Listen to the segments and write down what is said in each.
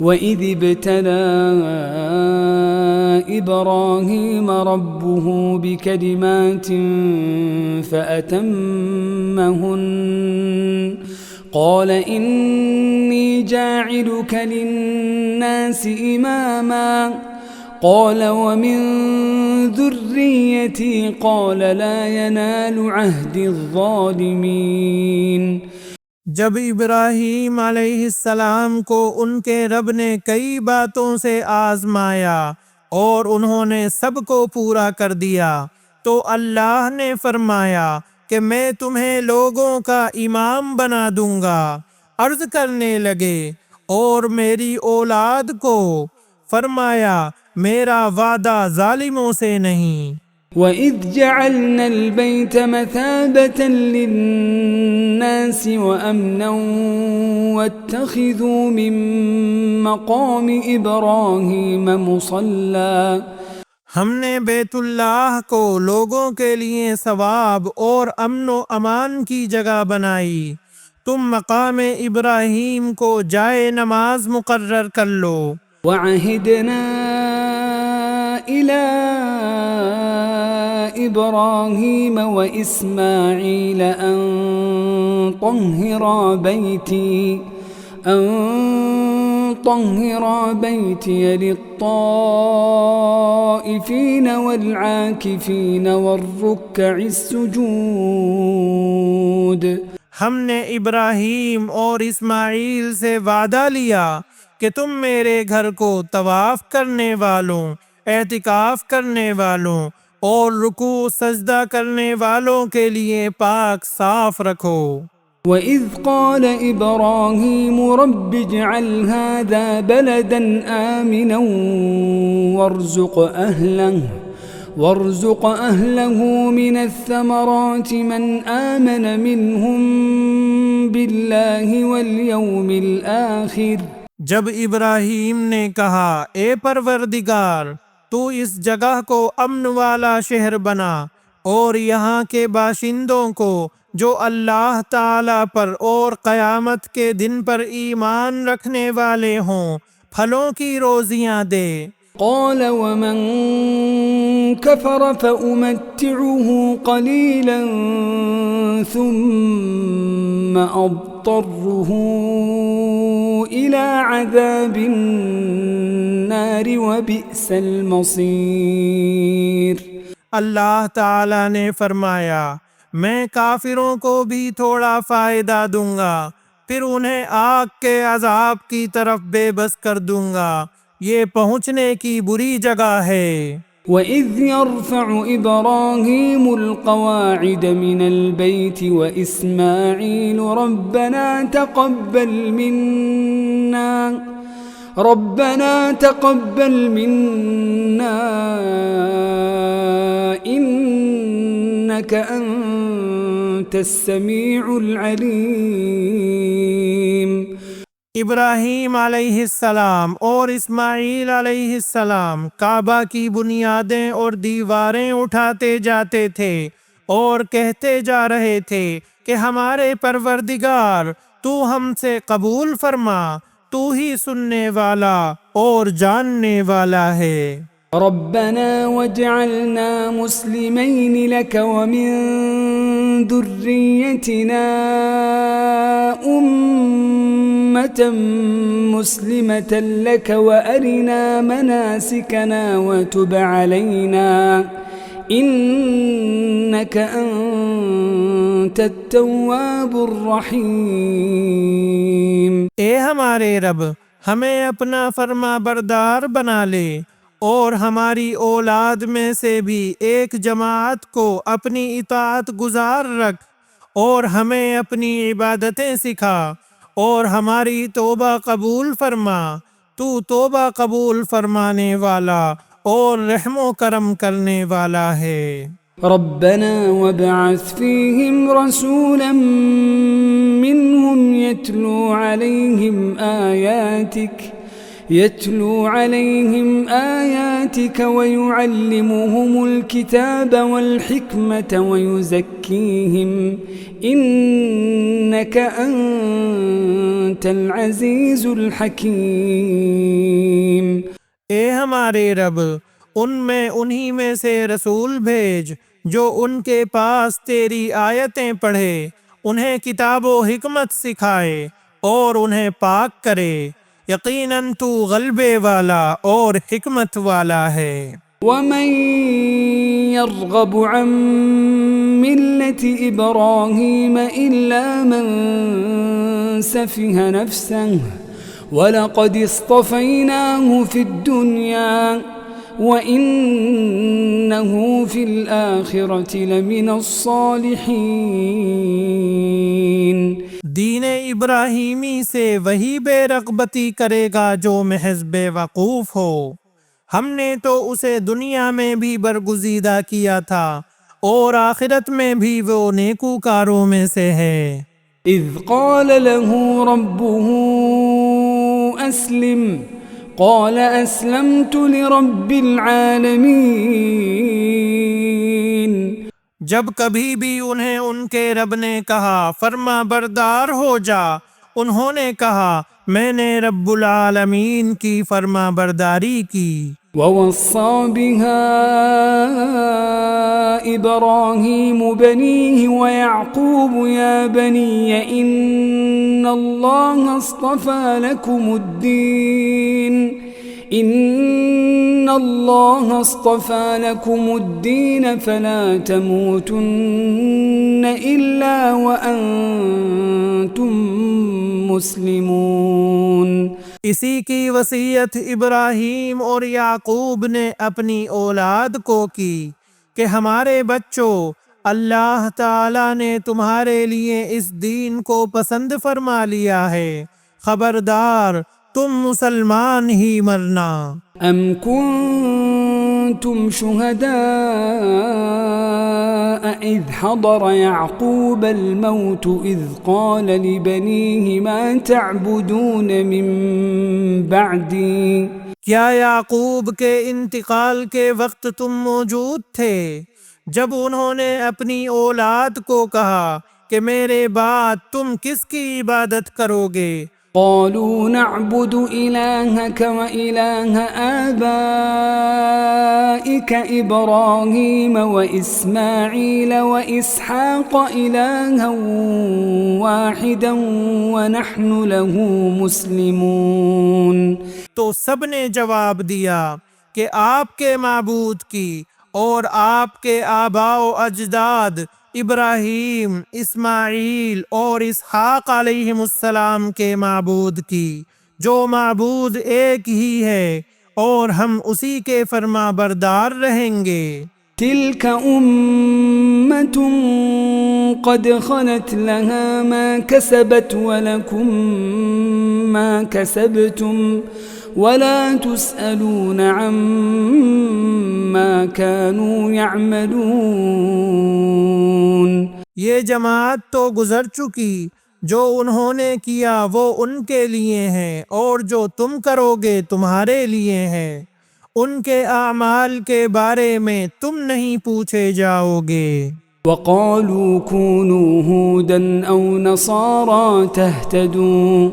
وَإِذِ ابْتَلَىٰ إِبْرَاهِيمَ رَبُّهُ بِكَلِمَاتٍ فَأَتَمَّهُنَّ قَالَ إِنِّي جَاعِلُكَ لِلنَّاسِ إِمَامًا قَالَ وَمِن ذُرِّيَّتِي قَالَ لَا يَنَالُ عَهْدِي الظَّالِمِينَ۔ جب ابراہیم علیہ السلام کو ان کے رب نے کئی باتوں سے آزمایا اور انہوں نے سب کو پورا کر دیا تو اللہ نے فرمایا کہ میں تمہیں لوگوں کا امام بنا دوں گا۔ عرض کرنے لگے اور میری اولاد کو؟ فرمایا میرا وعدہ ظالموں سے نہیں۔ وَإِذْ جَعَلْنَا الْبَيْتَ مَثَابَةً لِلنَّاسِ وَأَمْنًا وَاتَّخِذُوا مِن مَّقَامِ إِبْرَاهِيمَ مُصَلًّى۔ ہم نے بیت اللہ کو لوگوں کے لیے ثواب اور امن و امان کی جگہ بنائی، تم مقام ابراہیم کو جائے نماز مقرر کر لو۔ وَعَهِدْنَا إِلَىٰ إِبْرَاهِيمَ وَإِسْمَاعِيلَ أَن طَهِّرَا بَيْتِيَ لِلطَّائِفِينَ وَالْعَاكِفِينَ وَالرُّكَّعِ السُّجُودِ۔ ہم نے ابراہیم اور اسماعیل سے وعدہ لیا کہ تم میرے گھر کو طواف کرنے والوں، اعتکاف کرنے والوں اور رکوع سجدہ کرنے والوں کے لیے پاک صاف رکھو۔ وَإِذْ قَالَ إِبْرَاهِيمُ رَبِّ اجْعَلْ هَٰذَا بَلَدًا آمِنًا وَارْزُقْ أَهْلَهُ مِنَ الثَّمَرَاتِ مَنْ آمَنَ مِنْهُم بِاللَّهِ وَالْيَوْمِ الْآخِرِ۔ جب ابراہیم نے کہا اے پروردگار تو اس جگہ کو امن والا شہر بنا اور یہاں کے باشندوں کو جو اللہ تعالی پر اور قیامت کے دن پر ایمان رکھنے والے ہوں پھلوں کی روزیاں دے۔ قال ومن كفر فأمتعه قليلا ثم أضطره إلى عذاب النار وبئس المصير۔ اللہ تعالی نے فرمایا میں کافروں کو بھی تھوڑا فائدہ دوں گا پھر انہیں آگ کے عذاب کی طرف بے بس کر دوں گا، یہ پہنچنے کی بری جگہ ہے۔ وَإِذْ يَرْفَعُ إِبْرَاهِيمُ الْقَوَاعِدَ مِنَ الْبَيْتِ وَإِسْمَاعِيلُ رَبَّنَا تَقَبَّلْ مِنَّا إِنَّكَ أَنْتَ السَّمِيعُ الْعَلِيمُ۔ ابراہیم علیہ السلام اور اسماعیل علیہ السلام کعبہ کی بنیادیں اور دیواریں اٹھاتے جاتے تھے اور کہتے جا رہے تھے کہ ہمارے پروردگار تو ہم سے قبول فرما، تو ہی سننے والا اور جاننے والا ہے۔ ربنا واجعلنا مسلمين لك ومن ذريتنا أمة مسلمة لك وأرنا مناسكنا وتب علينا إنك أنت التواب الرحيم۔ اے ہمارے رب ہمیں اپنا فرما بردار بنا لے اور ہماری اولاد میں سے بھی ایک جماعت کو اپنی اطاعت گزار رکھ اور ہمیں اپنی عبادتیں سکھا اور ہماری توبہ قبول فرما، تو توبہ قبول فرمانے والا اور رحم و کرم کرنے والا ہے۔ ربنا وابعث فيهم رسولا منهم يتلو عليهم آياتك يتلو عليهم آياتك ويعلمهم الكتاب والحكمة ويزكيهم إنك أنت العزيز الحكيم۔ اے ہمارے رب، ان میں انہی میں سے رسول بھیج جو ان کے پاس تیری آیتیں پڑھے، انہیں کتاب و حکمت سکھائے اور انہیں پاک کرے، یقیناً تو غلبے والا اور حکمت والا ہے۔ ومن يرغب عن ملة إبراهيم إلا من سفه نفسه ولقد اصطفيناه في الدنيا وإنه في الآخرة لمن الصالحين۔ دین ابراہیمی سے وہی بے رغبتی کرے گا جو محض بے وقوف ہو، ہم نے تو اسے دنیا میں بھی برگزیدہ کیا تھا اور آخرت میں بھی وہ نیکوکاروں میں سے ہے۔ إذ قال له ربه أسلم قال أسلمت لرب العالمين۔ جب کبھی بھی انہیں ان کے رب نے کہا فرما بردار ہو جا، انہوں نے کہا میں نے رب العالمین کی فرما برداری کی۔ ووصى بها إبراهيم بنيه ويعقوب يا بني إن الله اصطفى لكم الدين فلا تموتن إلا وأنتم مسلمون۔ اسی کی وصیت ابراہیم اور یعقوب نے اپنی اولاد کو کی کہ ہمارے بچوں، اللہ تعالیٰ نے تمہارے لیے اس دین کو پسند فرما لیا ہے، خبردار تم مسلمان ہی مرنا۔ أم كنتم شهداء إذ حضر يعقوب الموت إذ قال لبنيه ما تعبدون من بعدي؟ کیا یعقوب کے انتقال کے وقت تم موجود تھے جب انہوں نے اپنی اولاد کو کہا کہ میرے بعد تم کس کی عبادت کرو گے؟ قالوا نعبد إلهك وإله آبائك إبراهيم وإسماعيل وإسحاق إلها واحدا ونحن له مسلمون۔ تو سب نے جواب دیا کہ آپ کے معبود کی اور آپ کے آباء و اجداد ابراہیم، اسماعیل اور اسحاق علیہم السلام کے معبود کی، جو معبود ایک ہی ہے اور ہم اسی کے فرما بردار رہیں گے۔ تلك أمة قد خلت لها ما كسبت ولكم ما كسبتم ولا تسألون عما كانوا يعملون۔ یہ جماعت تو گزر چکی، جو انہوں نے کیا وہ ان کے لیے ہے اور جو تم کرو گے تمہارے لیے ہے، ان کے اعمال کے بارے میں تم نہیں پوچھے جاؤ گے۔ وقالوا كونوا هودا أو نصارى تهتدوا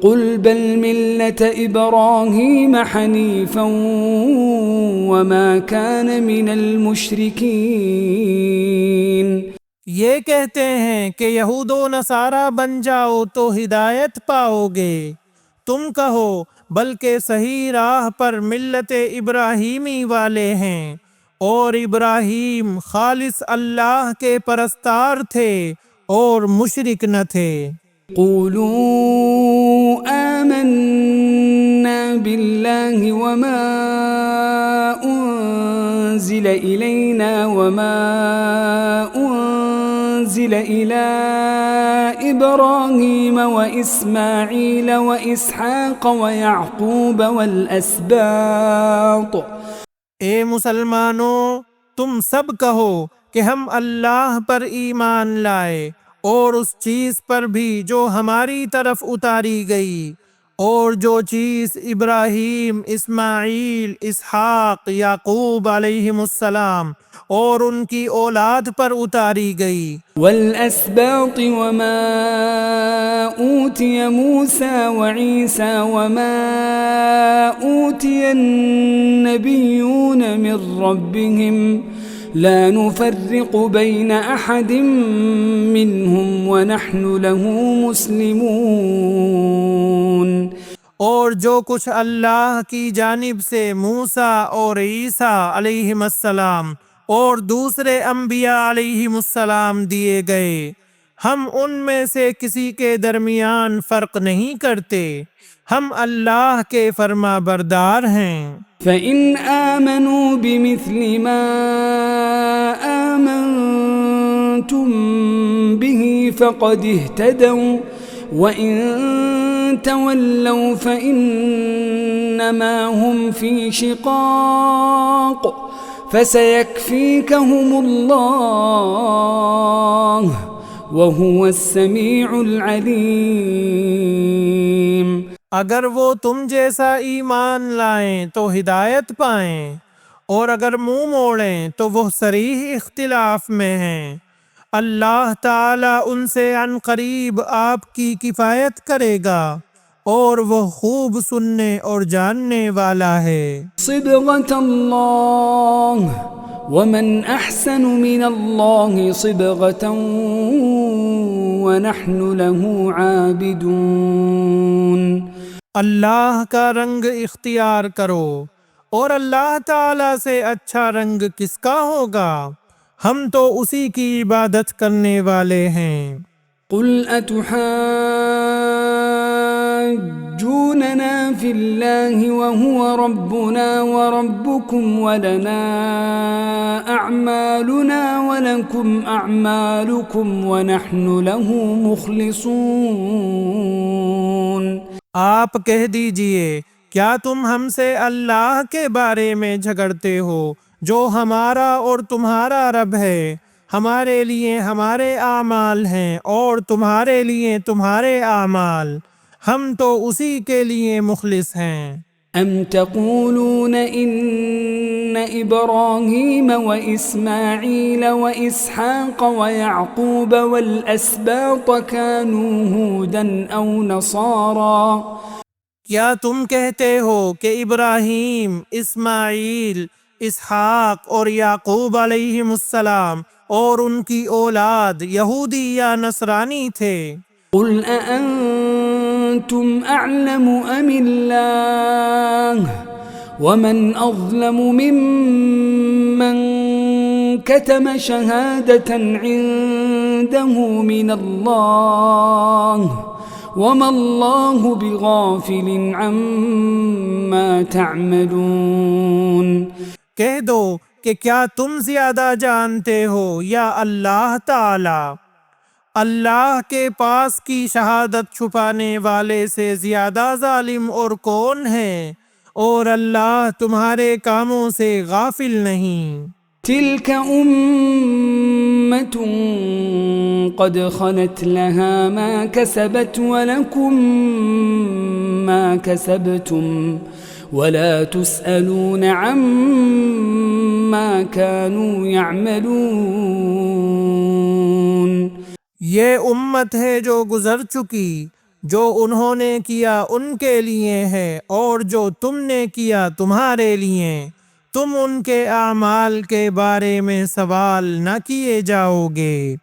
قل بل ملة إبراهيم حنيفا وما كان من المشركين۔ یہ کہتے ہیں کہ یہود و نصارہ بن جاؤ تو ہدایت پاؤ گے، تم کہو بلکہ صحیح راہ پر ملت ابراہیمی والے ہیں، اور ابراہیم خالص اللہ کے پرستار تھے اور مشرک نہ تھے۔ قولوا آمنا بالله وما أنزل إلينا وما أنزل إلى إبراهيم وإسماعيل وإسحاق ويعقوب والأسباط۔ اے مسلمانوں، تم سب کہو کہ ہم اللہ پر ایمان لائے اور اس چیز پر بھی جو ہماری طرف اتاری گئی، اور جو چیز ابراہیم، اسماعیل، اسحاق، یعقوب علیہم السلام اور ان کی اولاد پر اتاری گئی، والأسباط وما أوتي موسى وعيسى وما أوتي النبيون من ربهم لا نفرق بين أحد منهم ونحن له مسلمون، اور جو کچھ اللہ کی جانب سے موسیٰ اور عیسیٰ علیہم السلام اور دوسرے انبیاء علیہم السلام دیے گئے، ہم ان میں سے کسی کے درمیان فرق نہیں کرتے، ہم اللہ کے فرما بردار ہیں۔ فإن آمنوا بمثل ما آمنتم به فقد اهتدوا وإن تولوا فإنما هم في شقاق فسيكفيكهم الله وهو السميع العليم۔ اگر وہ تم جیسا ایمان لائیں تو ہدایت پائیں، اور اگر منہ موڑیں تو وہ صریح اختلاف میں ہیں، اللہ تعالیٰ ان سے عن قریب آپ کی کفایت کرے گا، اور وہ خوب سننے اور جاننے والا ہے۔ صبغة الله ومن أحسن من الله صبغة ونحن له عابدون۔ اللہ کا رنگ اختیار کرو، اور اللہ تعالیٰ سے اچھا رنگ کس کا ہوگا، ہم تو اسی کی عبادت کرنے والے ہیں۔ قل أتحاجوننا في الله وهو ربنا وربكم ولنا أعمالنا ولكم أعمالكم ونحن له مخلصون۔ آپ کہہ دیجئے، کیا تم ہم سے اللہ کے بارے میں جھگڑتے ہو، جو ہمارا اور تمہارا رب ہے، ہمارے لیے ہمارے اعمال ہیں اور تمہارے لیے تمہارے اعمال، ہم تو اسی کے لیے مخلص ہیں۔ أم تقولون إن إبراهيم وإسماعيل وإسحاق ويعقوب والأسباط كانوا هودا أو نصارى؟ کیا تم کہتے ہو کہ ابراہیم، اسماعیل، اسحاق اور یعقوب علیہم السلام اور ان کی اولاد یہودی یا نصرانی تھے؟ قل أأنتم أعلم أم الله ومن أظلم ممن كتم شهادة عنده من الله وما الله بغافل عما تعملون۔ کہہ دو کہ کیا تم زیادہ جانتے ہو یا اللہ تعالی؟ اللہ کے پاس کی شہادت چھپانے والے سے زیادہ ظالم اور کون ہے، اور اللہ تمہارے کاموں سے غافل نہیں۔ تلك أمة قد خلت لها ما كسبت ولكم ما كسبتم ولا تسألون عما كانوا يعملون۔ یہ امت ہے جو گزر چکی، جو انہوں نے کیا ان کے لیے ہے، اور جو تم نے کیا تمہارے لیے، تم ان کے اعمال کے بارے میں سوال نہ کیے جاؤ گے۔